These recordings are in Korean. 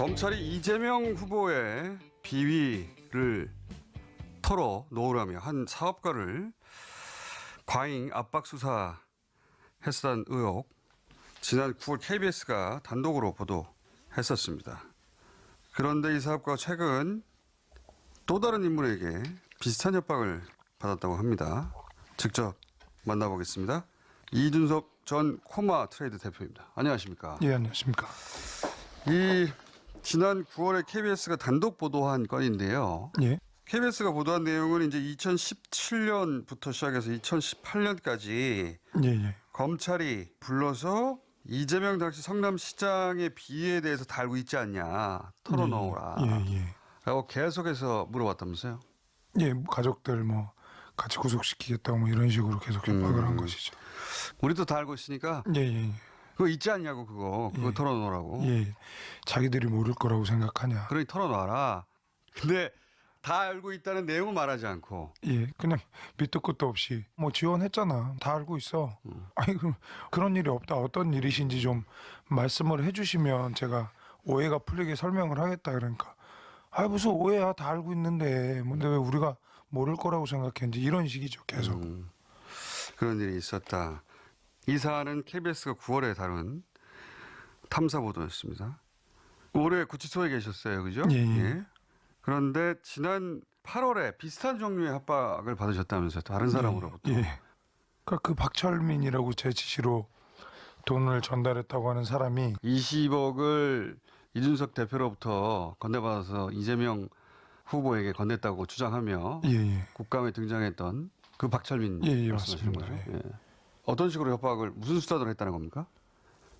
검찰이 이재명 후보의 비위를 털어놓으라며 한 사업가를 과잉 압박 수사했다는 의혹, 지난 9월 KBS가 단독으로 보도했었습니다. 그런데 이 사업가가 최근 또 다른 인물에게 비슷한 협박을 받았다고 합니다. 직접 만나보겠습니다. 이준석 전 코마 트레이드 대표입니다. 안녕하십니까? 예, 안녕하십니까? 지난 9월에 KBS가 단독 보도한 건인데요. 예. KBS가 보도한 내용은 이제 2017년부터 시작해서 2018년까지 예. 검찰이 불러서 이재명 당시 성남시장의 비위에 대해서 다 알고 있지 않냐, 털어놓으라. 예. 라고 계속해서 물어봤다면서요? 예, 가족들 뭐 같이 구속시키겠다고 뭐 이런 식으로 계속 협박을 한 것이죠. 우리도 다 알고 있으니까 예. 그거 있지 않냐고, 그거 털어놓으라고. 예. 자기들이 모를 거라고 생각하냐. 그러니 털어놔라. 근데 다 알고 있다는 내용은 말하지 않고. 예, 그냥 밑도 끝도 없이 뭐 지원했잖아. 다 알고 있어. 아니 그럼 그런 일이 없다. 어떤 일이신지 좀 말씀을 해주시면 제가 오해가 풀리게 설명을 하겠다. 그러니까 아 무슨 오해야, 다 알고 있는데 근데 왜 우리가 모를 거라고 생각했는지 이런 식이죠. 계속. 그런 일이 있었다. 이 사안은 KBS가 9월에 다룬 탐사 보도였습니다. 올해 구치소에 계셨어요, 그죠? 예. 그런데 지난 8월에 비슷한 종류의 협박을 받으셨다면서요, 다른 사람으로부터. 예. 그러니까 그 박철민이라고 제 지시로 돈을 전달했다고 하는 사람이 20억을 이준석 대표로부터 건네받아서 이재명 후보에게 건넸다고 주장하며 예. 국감에 등장했던 그 박철민 예, 말씀하시는 맞습니다. 거죠. 예. 어떤 식으로 협박을, 무슨 수단으로 했다는 겁니까?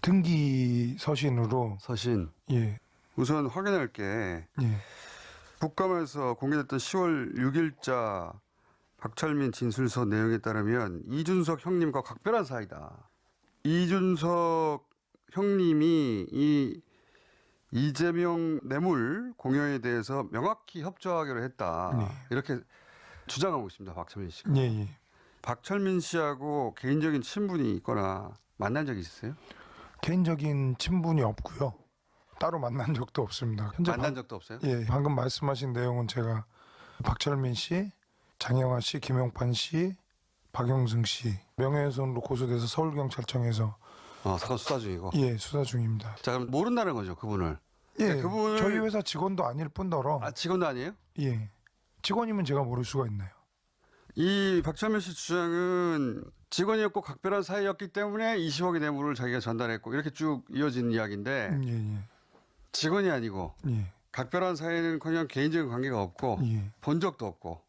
등기 서신으로. 서신. 예. 우선 확인할 게 국감에서 공개됐던 10월 6일자 박철민 진술서 내용에 따르면 이준석 형님과 각별한 사이다. 이준석 형님이 이 이재명 뇌물 공여에 대해서 명확히 협조하기로 했다. 이렇게 주장하고 있습니다, 박철민 씨가. 예. 박철민 씨하고 개인적인 친분이 있거나 만난 적이 있으세요? 개인적인 친분이 없고요. 따로 만난 적도 없습니다. 현재 만난 적도 없어요? 예, 방금 말씀하신 내용은 제가 박철민 씨, 장영하 씨, 김용판 씨, 박용승 씨 명예훼손으로 고소돼서 서울경찰청에서 사건 수사 중이고. 예, 수사 중입니다. 자, 그럼 모른다는 거죠, 그분을. 예, 그러니까 그분을 저희 회사 직원도 아닐 뿐더러. 직원도 아니에요? 예, 직원이면 제가 모를 수가 있나요? 이 박철민 씨 주장은 직원이었고 각별한 사이였기 때문에 20억의 뇌물을 자기가 전달했고 이렇게 쭉 이어진 이야기인데 예. 직원이 아니고 예. 각별한 사이는커녕 개인적인 관계가 없고 본 적도 없고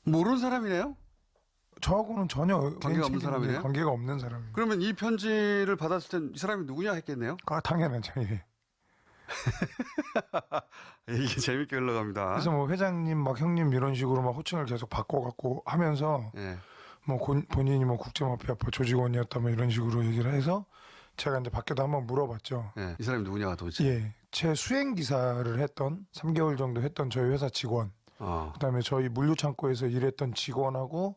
모르는 사람이네요? 저하고는 전혀 관계가 없는 사람이네요? 관계가 없는 사람입니다. 그러면 이 편지를 받았을 땐 이 사람이 누구냐 했겠네요? 당연하죠. 예. 이게 재밌게 흘러갑니다. 그래서 뭐 회장님 막 형님 이런 식으로 막 호칭을 계속 바꿔갖고 하면서 뭐 본인이 뭐 국제마피아파 조직원이었다 뭐 이런 식으로 얘기를 해서 제가 이제 밖에도 한번 물어봤죠. 이 사람이 누구냐 도대체. 예, 제 수행 기사를 했던 3개월 정도 했던 저희 회사 직원, 그다음에 저희 물류 창고에서 일했던 직원하고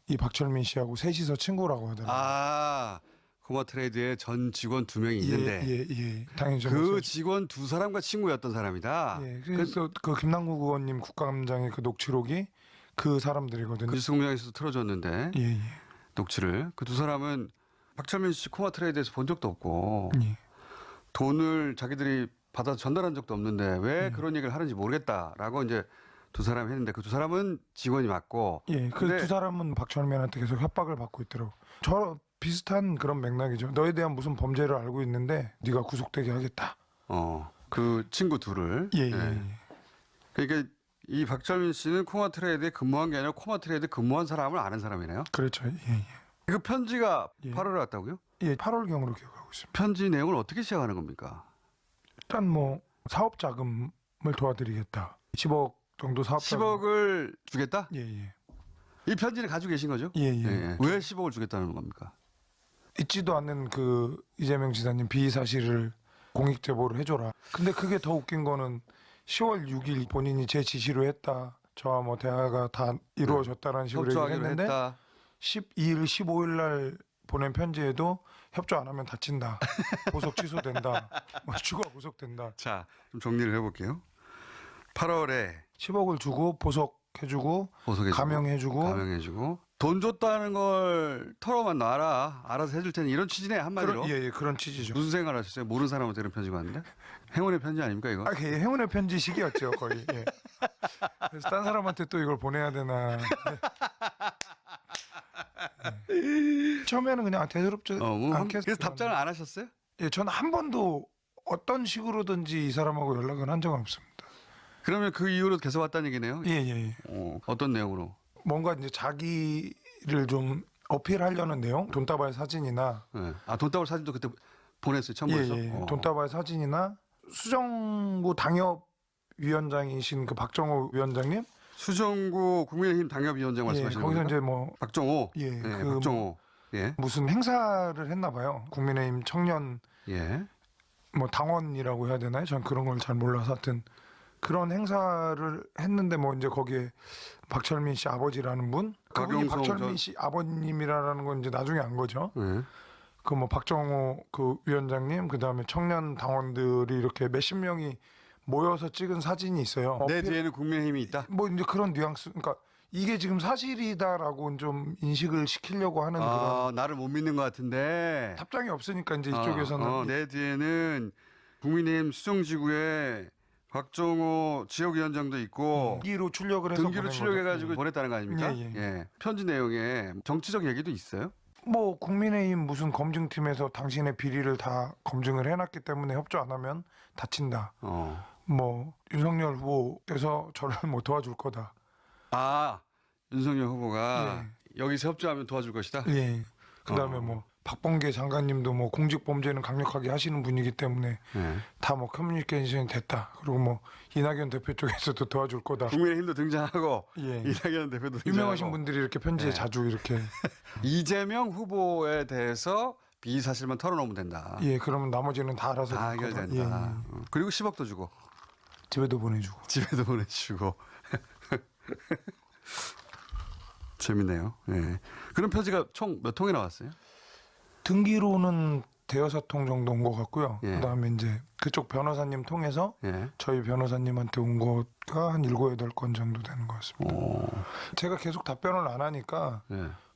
이 박철민 씨하고 셋이서 친구라고 하더라고요. 코마 트레이드의 전 직원 2명이 있는데 예. 당연히 그 직원 2사람과 친구였던 사람이다. 예, 그래서 그 김남국 의원님 국감장의 그 녹취록이 그 사람들이거든요. 그 뉴스공장에서도 틀어줬는데 예. 녹취를 그 2사람은 박철민 씨 코마 트레이드에서 본 적도 없고 돈을 자기들이 받아서 전달한 적도 없는데 왜 그런 얘기를 하는지 모르겠다라고 이제 2사람이 했는데 그 2사람은 직원이 맞고 그 2사람은 박철민한테 계속 협박을 받고 있더라고. 저 비슷한 그런 맥락이죠. 너에 대한 무슨 범죄를 알고 있는데 네가 구속되게 하겠다. 그 친구 둘을. 예. 그러니까 이 박철민 씨는 코마 트레이드에 근무한 게 아니라 코마 트레이드에 근무한 사람을 아는 사람이네요. 그렇죠. 예. 그 편지가 8월에 왔다고요? 예, 8월경으로 기억하고 있습니다. 편지 내용을 어떻게 시작하는 겁니까? 일단 뭐 사업 자금을 도와드리겠다. 10억 정도 사업 자금. 10억을 주겠다? 예. 이 편지를 가지고 계신 거죠? 예. 왜 10억을 주겠다는 겁니까? 있지도 않는 그 이재명 지사님 비위 사실을 공익 제보를 해줘라. 근데 그게 더 웃긴 거는 10월 6일 본인이 제 지시로 했다. 저와 뭐 대화가 다 이루어졌다라는 식으로 얘기를 했는데 12일, 15일 날 보낸 편지에도 협조 안 하면 다친다, 보석 취소된다, 뭐 추가 구속된다. 자, 좀 정리를 해볼게요. 8월에 10억을 주고 보석해주고 보석해주고 감형해주고 돈 줬다는 걸 털어만 놔라. 알아서 해줄 테니 이런 취지네 한마디로. 예, 그런 취지죠. 무슨 생각을 하셨어요? 모르는 사람한테 이런 편지가 왔는데? 행운의 편지 아닙니까 이거? 아, 행운의 편지식이었죠 거의. 예. 그래서 딴 사람한테 또 이걸 보내야 되나. 예. 처음에는 그냥 대수롭지 않게 그래서 답장을 안 하셨어요? 예, 저는 한 번도 어떤 식으로든지 이 사람하고 연락을 한 적은 없습니다. 그러면 그 이후로 계속 왔다는 얘기네요? 예. 어떤 내용으로? 뭔가 이제 자기를 좀 어필하려는 내용, 돈다발 사진이나. 네. 아, 돈다발 사진도 그때 보냈어요, 첨부해서? 예. 돈다발 사진이나 수정구 당협위원장이신 그 박정호 위원장님. 수정구 국민의힘 당협위원장 말씀하시는 거기서 겁니까? 이제 뭐 박정호. 예, 네, 그 박정호. 예. 무슨 행사를 했나 봐요. 국민의힘 청년 예. 뭐 당원이라고 해야 되나요? 전 그런 걸 잘 몰라서 하여튼 그런 행사를 했는데 뭐 이제 거기에 박철민 씨 아버지라는 분, 그분이 박철민 씨 아버님이라는 건 이제 나중에 안 거죠. 예. 그 뭐 박정호 그 위원장님, 그 다음에 청년 당원들이 이렇게 몇십 명이 모여서 찍은 사진이 있어요. 내 뒤에는 국민의힘이 있다. 뭐 이제 그런 뉘앙스, 그러니까 이게 지금 사실이다라고 좀 인식을 시키려고 하는 그런 나를 못 믿는 것 같은데. 답장이 없으니까 이제 이쪽에서는 내 뒤에는 국민의힘 수정지구에 박정호 지역위원장도 있고 등기로 출력을 해서 등기로 보낸 출력해가지고 거죠. 보냈다는 거 아닙니까? 예. 편지 내용에 정치적 얘기도 있어요? 뭐 국민의힘 무슨 검증팀에서 당신의 비리를 다 검증을 해놨기 때문에 협조 안 하면 다친다. 뭐 윤석열 후보께서 저를 뭐 도와줄 거다. 아, 윤석열 후보가 여기서 협조하면 도와줄 것이다? 예. 그다음에 뭐 박범계 장관님도 뭐 공직범죄는 강력하게 하시는 분이기 때문에 다 뭐 커뮤니케이션이 됐다. 그리고 뭐 이낙연 대표 쪽에서도 도와줄 거다. 국민의힘도 등장하고 예. 이낙연 대표도 등장하고 유명하신 분들이 이렇게 편지에 자주 이렇게 이재명 후보에 대해서 비사실만 털어놓으면 된다. 예, 그러면 나머지는 다 알아서 다 될 거다. 해결된다. 그리고 10억도 주고 집에도 보내주고. 집에도 보내주고. 재밌네요. 예. 그런 편지가 총 몇 통이 나왔어요? 등기로는 대여섯 통 정도 온 것 같고요. 예. 그다음에 이제 그쪽 변호사님 통해서 예. 저희 변호사님한테 온 거가 한 7, 8건 정도 되는 것 같습니다. 제가 계속 답변을 안 하니까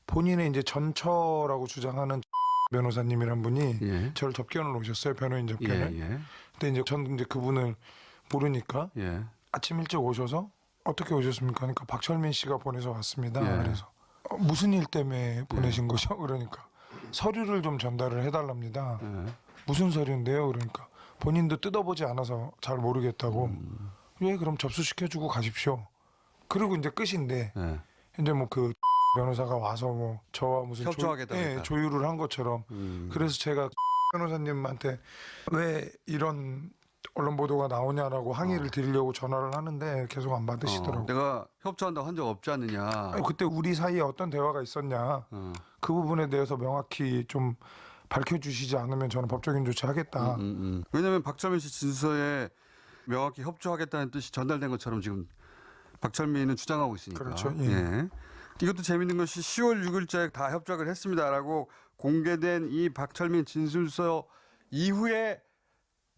본인의 이제 전처라고 주장하는 변호사님이란 분이 저를 접견을 오셨어요. 변호인 접견을. 근데 이제 저는 이제 그분을 모르니까 아침 일찍 오셔서 어떻게 오셨습니까? 그러니까 박철민 씨가 보내서 왔습니다. 그래서 무슨 일 때문에 보내신 거죠? 그러니까 서류를 좀 전달을 해달랍니다. 무슨 서류인데요? 그러니까 본인도 뜯어보지 않아서 잘 모르겠다고. 예, 그럼 접수시켜주고 가십시오. 그리고 이제 끝인데 이제 뭐 그 변호사가 와서 뭐 저와 무슨 협조하겠다. 조율을 한 것처럼. 그래서 제가 변호사님한테 왜 이런 언론 보도가 나오냐라고 항의를 드리려고 전화를 하는데 계속 안 받으시더라고요. 내가 협조한다고 한 적 없지 않느냐. 아니, 그때 우리 사이에 어떤 대화가 있었냐. 그 부분에 대해서 명확히 좀 밝혀주시지 않으면 저는 법적인 조치하겠다. 왜냐하면 박철민 씨 진술서에 명확히 협조하겠다는 뜻이 전달된 것처럼 지금 박철민은 주장하고 있으니까. 그렇죠. 예. 이것도 재밌는 것이 10월 6일자에 다 협조를 했습니다라고 공개된 이 박철민 진술서 이후에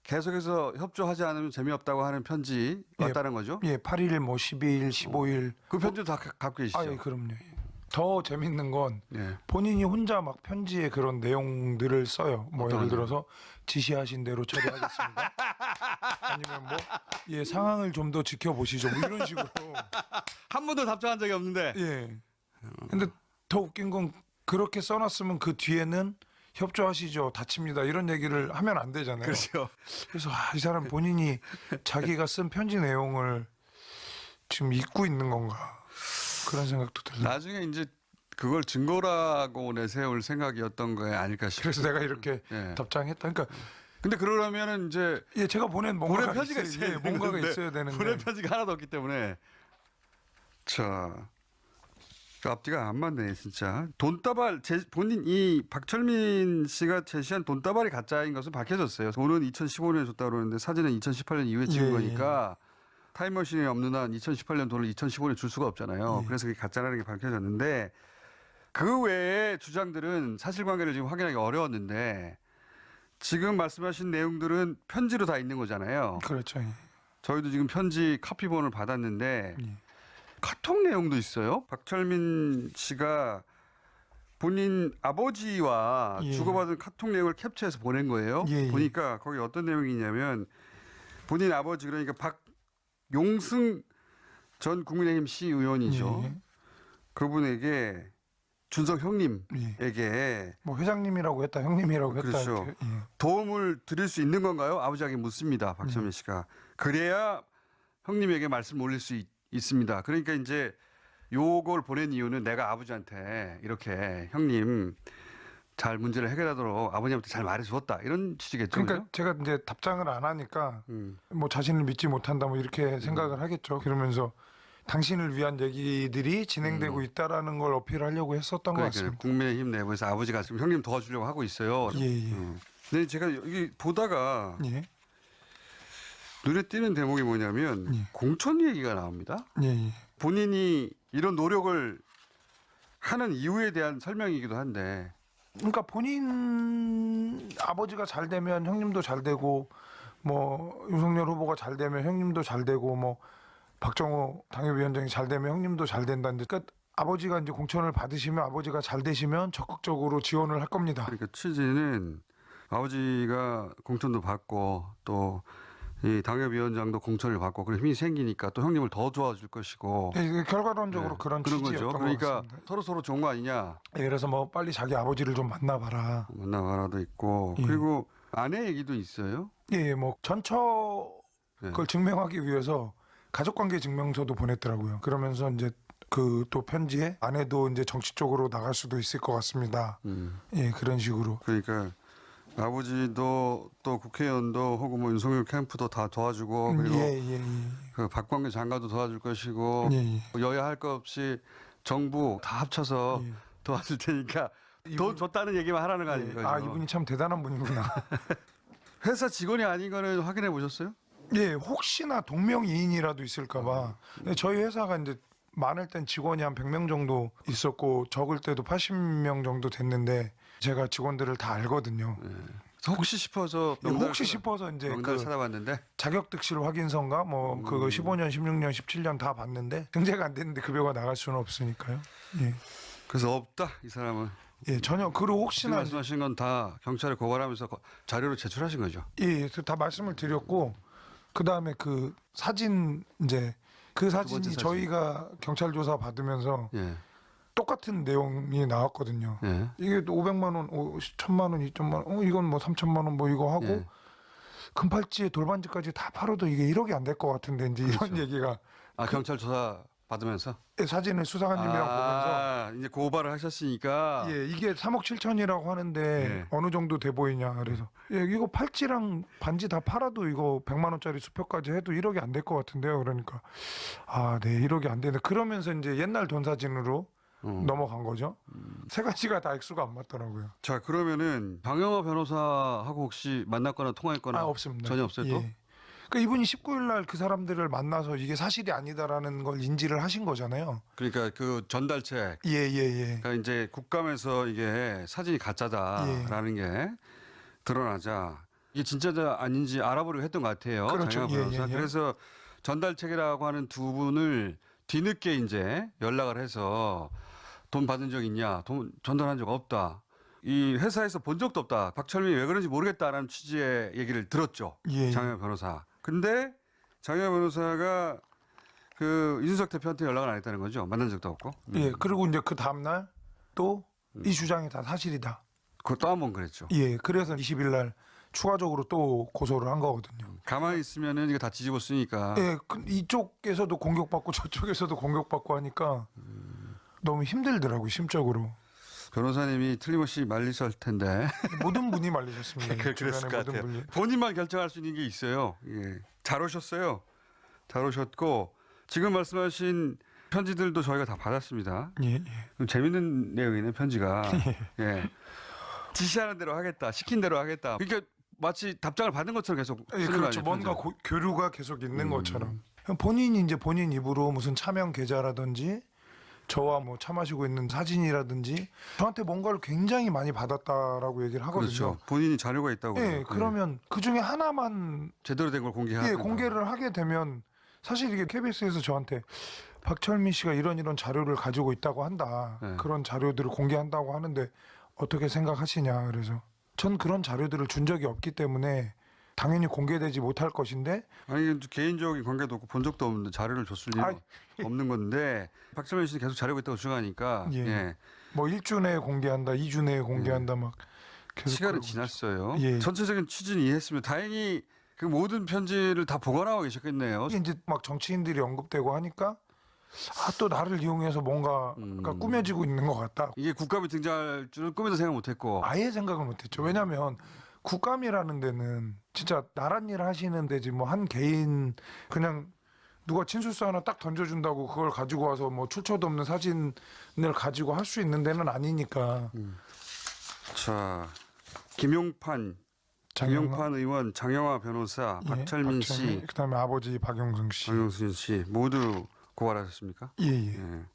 계속해서 협조하지 않으면 재미없다고 하는 편지 왔다는 거죠? 예, 8일, 뭐 12일, 15일. 그 편지도 다 갖고 계시죠? 아, 예, 그럼요. 더 재밌는 건 본인이 혼자 막 편지에 그런 내용들을 써요. 뭐 예를 들어서 지시하신 대로 처리하겠습니다. 아니면 뭐 예, 상황을 좀 더 지켜보시죠. 뭐 이런 식으로. 한 번도 답장한 적이 없는데. 예. 근데 더 웃긴 건 그렇게 써놨으면 그 뒤에는 협조하시죠. 다칩니다. 이런 얘기를 하면 안 되잖아요. 그렇죠. 그래서 이 사람 본인이 자기가 쓴 편지 내용을 지금 잊고 있는 건가 그런 생각도 들어요. 나중에 이제 그걸 증거라고 내세울 생각이었던 거 아닐까 싶어요. 그래서 내가 이렇게 답장했다. 그러니까 근데 그러려면은 이제 제가 보낸 뭔가가 편지가 있어야, 뭔가가 있어야 되는데 보낸 편지가 하나도 없기 때문에 자. 앞뒤가 안 맞네 진짜. 돈다발 본인 이 박철민 씨가 제시한 돈다발이 가짜인 것은 밝혀졌어요. 돈은 2015년에 줬다고 그러는데 사진은 2018년 이후에 찍은 거니까 타임머신이 없는 한 2018년 돈을 2015년에 줄 수가 없잖아요. 그래서 그게 가짜라는 게 밝혀졌는데 그 외의 주장들은 사실관계를 지금 확인하기 어려웠는데 지금 말씀하신 내용들은 편지로 다 있는 거잖아요. 그렇죠. 예. 저희도 지금 편지 카피본을 받았는데 예. 카톡 내용도 있어요. 박철민 씨가 본인 아버지와 예. 주고받은 카톡 내용을 캡처해서 보낸 거예요. 예. 보니까 거기 어떤 내용이 있냐면 본인 아버지 그러니까 박용승 전 국민의힘 시의원이죠. 예. 그분에게 준석 형님에게 뭐 회장님이라고 했다, 형님이라고 했다. 그렇죠. 이렇게. 예. 도움을 드릴 수 있는 건가요? 아버지에게 묻습니다. 박철민 씨가. 그래야 형님에게 말씀 올릴 수 있습니다. 그러니까 이제 요걸 보낸 이유는 내가 아버지한테 이렇게 형님 잘 문제를 해결하도록 아버님한테 잘 말해주었다 이런 취지겠죠. 그러니까 제가 이제 답장을 안 하니까 뭐 자신을 믿지 못한다 뭐 이렇게 생각을 하겠죠. 그러면서 당신을 위한 얘기들이 진행되고 있다라는 걸 어필하려고 했었던 것 그러니까 같습니다. 국민의힘 내부에서 아버지가 지금 형님 도와주려고 하고 있어요. 예, 예. 근데 제가 여기 보다가 예. 눈에 띄는 대목이 뭐냐면 예. 공천 얘기가 나옵니다. 예, 예. 본인이 이런 노력을 하는 이유에 대한 설명이기도 한데 그러니까 본인 아버지가 잘 되면 형님도 잘 되고 뭐 윤석열 후보가 잘 되면 형님도 잘 되고 뭐 박정호 당협위원장이 잘 되면 형님도 잘 된다는데 그러니까 아버지가 이제 공천을 받으시면 아버지가 잘 되시면 적극적으로 지원을 할 겁니다. 그러니까 취지는 아버지가 공천도 받고 또 이 당협위원장도 공천을 받고 그런 힘이 생기니까 또 형님을 더 도와줄 것이고 네, 결과론적으로 네, 그런 그런 취지였던 거죠. 것 그러니까 같습니다. 서로 좋은 거 아니냐 예, 그래서 뭐 빨리 자기 아버지를 좀 만나봐라. 만나봐라도 있고 예. 그리고 아내 얘기도 있어요. 예, 뭐 전처 네. 그걸 증명하기 위해서 가족관계 증명서도 보냈더라고요. 그러면서 이제 그 또 편지에 아내도 이제 정치적으로 나갈 수도 있을 것 같습니다. 예, 그런 식으로. 그러니까 아버지도 또 국회의원도 혹은 뭐 윤석열 캠프도 다 도와주고 그리고 예, 예, 예. 그 박광계 장관도 도와줄 것이고 예, 예. 여야 할 것 없이 정부 다 합쳐서 예. 도와줄 테니까 돈 줬다는 얘기만 하라는 거 아닙니까? 아, 이분이 참 대단한 분이구나. 회사 직원이 아닌 거는 확인해 보셨어요? 예, 혹시나 동명이인이라도 있을까봐. 저희 회사가 이제 많을 땐 직원이 한 100명 정도 있었고 적을 때도 80명 정도 됐는데 제가 직원들을 다 알거든요. 혹시 싶어서 예, 혹시 싶어서 이제 명단을 그 찾아봤는데 자격득실 확인서인가 뭐 그거 15년, 16년, 17년 다 봤는데 등재가 안 됐는데 급여가 나갈 수는 없으니까요. 예, 그래서 없다 이 사람은. 예 전혀 그리고 지금 혹시나 말씀하신 건 다 경찰에 고발하면서 자료로 제출하신 거죠. 예, 다 말씀을 드렸고 그 다음에 그 사진 이제 그 사진이 사진. 저희가 경찰 조사 받으면서 예. 똑같은 내용이 나왔거든요. 예. 이게 또 500만 원, 1000만 원, 2천만 원, 이건 뭐 3천만 원 뭐 이거 하고 예. 금팔찌에 돌반지까지 다 팔아도 이게 1억이 안 될 것 같은데 이제 이런 그렇죠. 얘기가 아 경찰 조사 받으면서 사진을 수사관님이랑 보면서 이제 고발을 하셨으니까 예 이게 3억 7천이라고 하는데 예. 어느 정도 돼 보이냐 그래서 예 이거 팔찌랑 반지 다 팔아도 이거 100만 원짜리 수표까지 해도 1억이 안 될 것 같은데요. 그러니까 아 네 1억이 안 되네. 그러면서 이제 옛날 돈 사진으로 넘어간 거죠. 세 가지가 다 액수가 안 맞더라고요. 자 그러면은 방영호 변호사하고 혹시 만났거나 통화했거나 아 없습니다. 전혀 없어요 또? 예. 그러니까 이분이 19일 날 그 사람들을 만나서 이게 사실이 아니다라는 걸 인지를 하신 거잖아요. 그러니까 그 전달책 예예예. 그러니까 이제 국감에서 이게 사진이 가짜다라는 게 드러나자 이게 진짜다 아닌지 알아보려고 했던 것 같아요. 그렇죠. 장영호 변호사. 예. 그래서 전달책이라고 하는 두 분을 뒤늦게 이제 연락을 해서 돈 받은 적 있냐? 돈 전달한 적 없다. 이 회사에서 본 적도 없다. 박철민이 왜 그런지 모르겠다라는 취지의 얘기를 들었죠. 예. 장영호 변호사. 근데 장영호 변호사가 그 이준석 대표한테 연락을 안 했다는 거죠. 만난 적도 없고. 예. 그리고 이제 그 다음 날 또 이 주장이 다 사실이다. 그것도 한 번 그랬죠. 예. 그래서 20일 날 추가적으로 또 고소를 한 거거든요. 가만히 있으면은 이거 다 뒤집어쓰니까. 예. 이쪽에서도 공격받고 저쪽에서도 공격받고 하니까 너무 힘들더라고요. 심적으로. 변호사님이 틀림없이 말리실 텐데. 모든 분이 말리셨습니다. 그랬을 주변의 것 모든 같아요. 분이. 본인만 결정할 수 있는 게 있어요. 예. 잘 오셨어요. 잘 오셨고 지금 말씀하신 편지들도 저희가 다 받았습니다. 예. 좀 재밌는 내용이네 편지가. 예. 지시하는 대로 하겠다. 시킨 대로 하겠다. 그러니까 마치 답장을 받은 것처럼 계속 예, 쓰는 그렇죠. 거 아니에요, 뭔가 편지? 교류가 계속 있는 것처럼. 본인이 이제 본인 입으로 무슨 차명 계좌라든지 저와 뭐 차 마시고 있는 사진이라든지 저한테 뭔가를 굉장히 많이 받았다라고 얘기를 하거든요. 그렇죠. 본인이 자료가 있다고. 예, 그러면 그 중에 하나만 제대로 된 걸 공개하는. 예, 공개를 하게 되면 사실 이게 KBS에서 저한테 박철민 씨가 이런 자료를 가지고 있다고 한다. 네. 그런 자료들을 공개한다고 하는데 어떻게 생각하시냐. 그래서 전 그런 자료들을 준 적이 없기 때문에 당연히 공개되지 못할 것인데 아니 개인적인 관계도 없고 본 적도 없는데 자료를 줬을 리는 아이. 없는 건데 박철민 씨는 계속 자료가 있다고 주장하니까 예. 예. 뭐 1주 내에 공개한다, 2주 내에 공개한다 막 계속 시간은 그러고 지났어요. 예. 전체적인 취지는 이해했으면 다행히 그 모든 편지를 다 보관하고 계셨겠네요. 이제 막 정치인들이 언급되고 하니까 또 나를 이용해서 뭔가 꾸며지고 있는 것 같다. 이게 국감에 등장할 줄은 꿈에도 생각 못했고. 아예 생각을 못했죠. 왜냐하면 국감이라는 데는 진짜 나란 일 하시는 데지 뭐 한 개인 그냥 누가 친술서 하나 딱 던져준다고 그걸 가지고 와서 뭐 출처도 없는 사진을 가지고 할 수 있는 데는 아니니까. 자, 김용판 의원, 장영화 변호사, 예, 박철민 씨, 그다음에 아버지 박영승 씨. 박영순 씨 모두 고발하셨습니까? 예예. 예.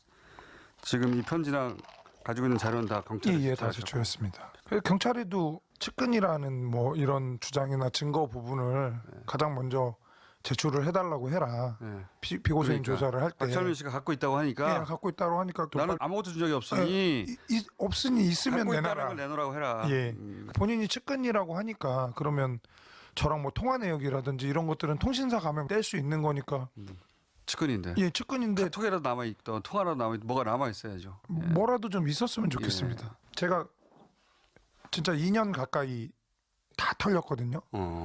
지금 이 편지랑 가지고 있는 자료는 다 경찰에 예예 다 제출했습니다. 경찰에도 측근이라는 뭐 이런 주장이나 증거 부분을 가장 먼저 제출을 해달라고 해라. 예. 피고소인 그러니까 조사를 할 때. 박철민 씨가 갖고 있다고 하니까 예, 갖고 있다고 하니까 또 나는 아무것도 준 적이 없으니 없으니 있으면 갖고 있다는 내놔라. 걸 내놓으라고 해라. 예. 본인이 측근이라고 하니까 그러면 저랑 뭐 통화 내역이라든지 이런 것들은 통신사 가면 뗄 수 있는 거니까. 측근인데. 예, 측근인데 카톡이라도 남아 있던 통화라도 남아 있 뭐가 남아 있어야죠. 예. 뭐라도 좀 있었으면 좋겠습니다. 제가 진짜 2년 가까이 다 털렸거든요.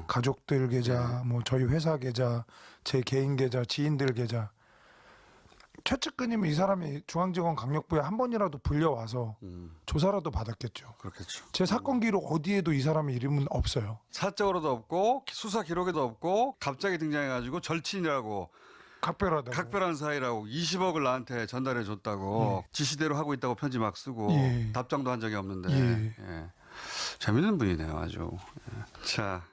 가족들 계좌, 뭐 저희 회사 계좌, 제 개인 계좌, 지인들 계좌. 최측근이면 이 사람이 중앙지검 강력부에 한 번이라도 불려와서 조사라도 받았겠죠. 그렇겠죠. 제 사건 기록 어디에도 이 사람의 이름은 없어요. 사적으로도 없고 수사 기록에도 없고 갑자기 등장해가지고 절친이라고 각별한 사이라고 20억을 나한테 전달해 줬다고 지시대로 하고 있다고 편지 막 쓰고 예. 답장도 한 적이 없는데 예. 재밌는 분이네요 아주. 자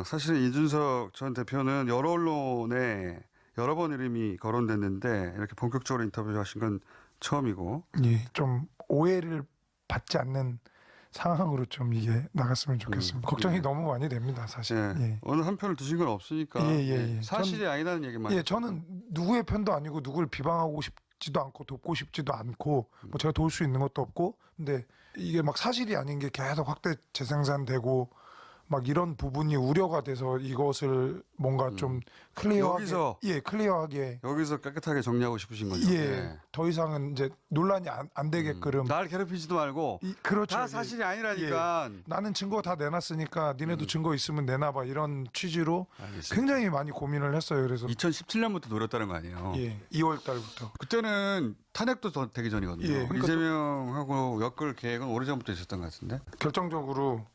사실은 이준석 전 대표는 여러 언론에 여러 번 이름이 거론됐는데 이렇게 본격적으로 인터뷰하신 건 처음이고 예, 좀 오해를 받지 않는 상황으로 좀 이게 나갔으면 좋겠습니다. 걱정이 너무 많이 됩니다, 사실. 예. 어느 한 편을 드신 건 없으니까 예. 사실이 아니라는 얘기만. 예, 저는 누구의 편도 아니고 누구를 비방하고 싶지도 않고 돕고 싶지도 않고 뭐 제가 도울 수 있는 것도 없고 근데 이게 막 사실이 아닌 게 계속 확대 재생산되고 막 이런 부분이 우려가 돼서 이것을 뭔가 좀 클리어하게 클리어하게 여기서 깨끗하게 정리하고 싶으신 거죠. 예. 더 이상은 이제 논란이 안 되게끔 날 괴롭히지도 말고 그렇죠. 다 사실이 아니라니까. 나는 증거 다 내놨으니까 니네도 증거 있으면 내놔봐 이런 취지로 알겠습니다. 굉장히 많이 고민을 했어요. 그래서 2017년부터 노렸다는 거 아니에요. 예, 2월 달부터 그때는 탄핵도 더 되기 전이거든요. 예, 그러니까 이재명하고 엮을 계획은 오래전부터 있었던 것 같은데. 결정적으로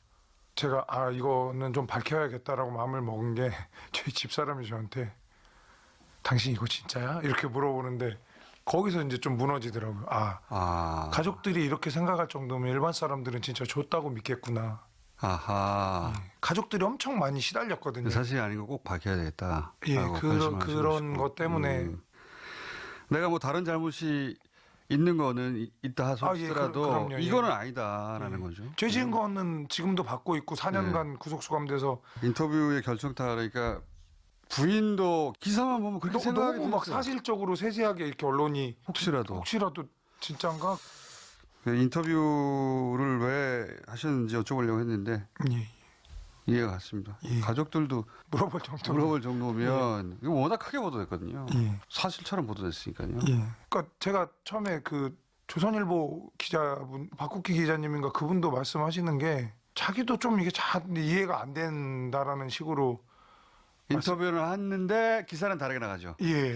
제가 이거는 좀 밝혀야겠다라고 마음을 먹은 게 저희 집사람이 저한테 당신 이거 진짜야? 이렇게 물어보는데 거기서 이제 좀 무너지더라고요. 가족들이 이렇게 생각할 정도면 일반 사람들은 진짜 줬다고 믿겠구나. 아하. 가족들이 엄청 많이 시달렸거든요. 사실이 아닌 거 꼭 밝혀야 되겠다. 예, 그런 것 때문에 내가 뭐 다른 잘못이 있는 거는 있다 하더라도 이거는 아니다라는 거죠. 죄 지은 거는 지금도 받고 있고 4년간 구속 수감돼서 인터뷰의 결정타 그러니까 부인도 기사만 보면 그렇게 생각하게 너무 막 사실적으로 세세하게 이렇게 언론이 혹시라도 진짠가 인터뷰를 왜 하셨는지 여쭤보려고 했는데 이해가 갔습니다. 가족들도 물어볼 정도면 이거 워낙 크게 보도됐거든요. 사실처럼 보도됐으니까요. 그러니까 제가 처음에 그 조선일보 기자분 박국기 기자님인가 그분도 말씀하시는 게 자기도 좀 이게 이해가 안 된다라는 식으로 인터뷰를 했는데 기사는 다르게 나가죠. 예.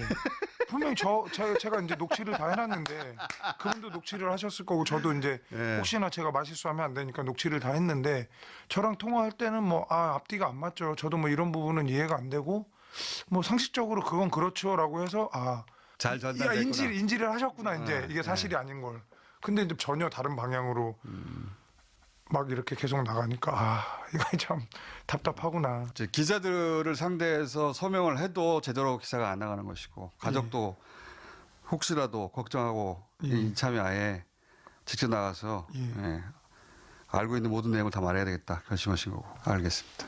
분명히 제가 이제 녹취를 다 해놨는데 그분도 녹취를 하셨을 거고 저도 이제 혹시나 제가 말실수하면 안 되니까 녹취를 다 했는데 저랑 통화할 때는 뭐 앞뒤가 안 맞죠. 저도 뭐 이런 부분은 이해가 안 되고 뭐 상식적으로 그건 그렇죠라고 해서 잘 전달됐구나. 인지를 하셨구나 이제 이게 사실이 아닌 걸. 근데 이제 전혀 다른 방향으로 막 이렇게 계속 나가니까 이거 참 답답하구나. 기자들을 상대해서 서명을 해도 제대로 기사가 안 나가는 것이고 가족도 혹시라도 걱정하고 예. 이참에 아예 직접 나가서 예. 예, 알고 있는 모든 내용을 다 말해야 되겠다 결심하신 거고. 알겠습니다.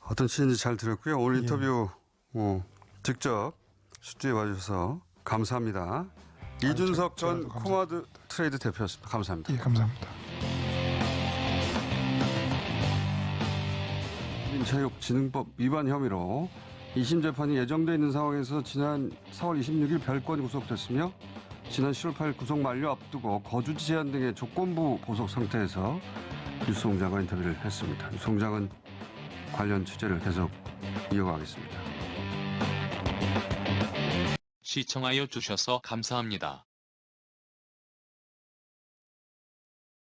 어떤 취지인지 잘 들었고요. 오늘 예. 인터뷰 직접 스튜디오에 와주셔서 감사합니다. 이준석 전 저도 감사합니다. 코마드 트레이드 대표였습니다. 감사합니다. 예, 감사합니다. 체육진흥법 위반 혐의로 2심 재판이 예정돼 있는 상황에서 지난 4월 26일 별건이 구속됐으며 지난 10월 8일 구속 만료 앞두고 거주지 제한 등의 조건부 보석 상태에서 유수홍장과 인터뷰를 했습니다. 유수홍장은 관련 취재를 계속 이어가겠습니다. 시청하여 주셔서 감사합니다.